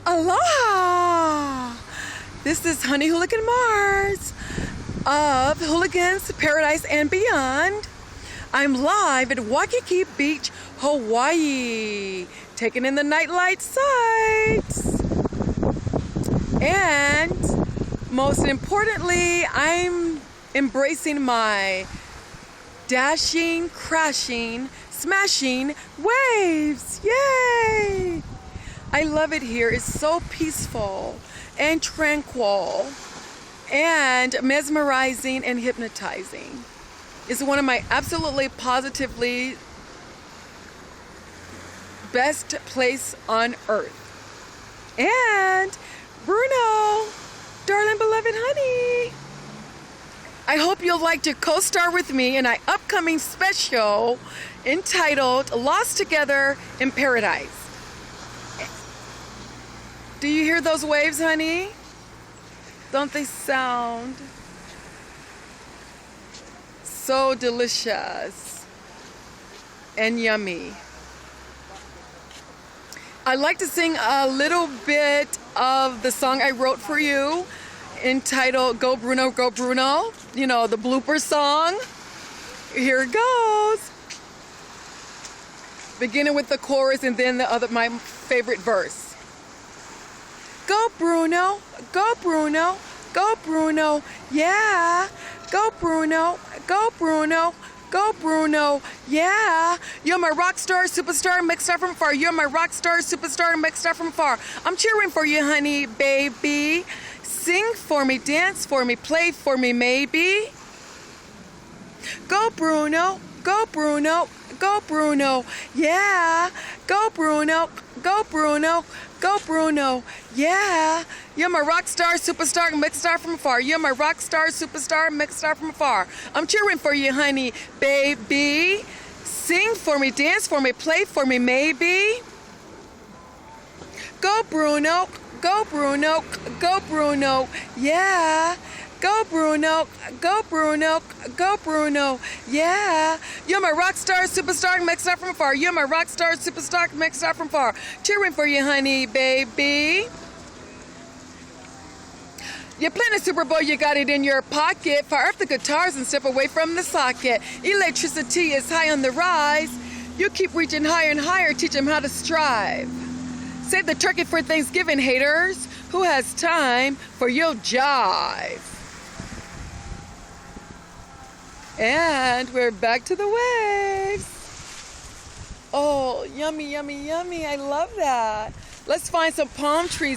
Aloha! This is Honey Hooligan Mars of Hooligans Paradise and Beyond. I'm live at Waikiki Beach, Hawaii, taking in the nightlight sights. And most importantly, I'm embracing my dashing, crashing, smashing waves. Yay! I love it here. It's so peaceful and tranquil and mesmerizing and hypnotizing. It's one of my absolutely positively best place on earth. And Bruno, darling beloved honey, I hope you'll like to co-star with me in an upcoming special entitled Lost Together in Paradise. Do you hear those waves, honey? Don't they sound so delicious and yummy? I'd like to sing a little bit of the song I wrote for you entitled Go Bruno, Go Bruno. You know, the blooper song. Here it goes. Beginning with the chorus and then my favorite verse. Go Bruno, go Bruno, go Bruno, yeah. Go Bruno, go Bruno, go Bruno, yeah. You're my rock star, superstar, mixed star from far. You're my rock star, superstar, mixed star from far. I'm cheering for you, honey, baby. Sing for me, dance for me, play for me, maybe. Go Bruno, go Bruno, go Bruno, yeah. Go Bruno, go Bruno, go Bruno, yeah. You're my rock star, superstar, mixed star from afar. You're my rock star, superstar, mixed star from afar. I'm cheering for you, honey, baby. Sing for me, dance for me, play for me, maybe. Go Bruno, go Bruno, go Bruno, yeah. Go Bruno, go Bruno, go Bruno, yeah. You're my rock star, superstar, mixed star from afar. You're my rock star, superstar, mixed star from far. Cheering for you, honey, baby. You're playing a Super Bowl, you got it in your pocket. Fire up the guitars and step away from the socket. Electricity is high on the rise. You keep reaching higher and higher, teach them how to strive. Save the turkey for Thanksgiving, haters. Who has time for your jive? And we're back to the waves. Oh, yummy, yummy, yummy. I love that. Let's find some palm trees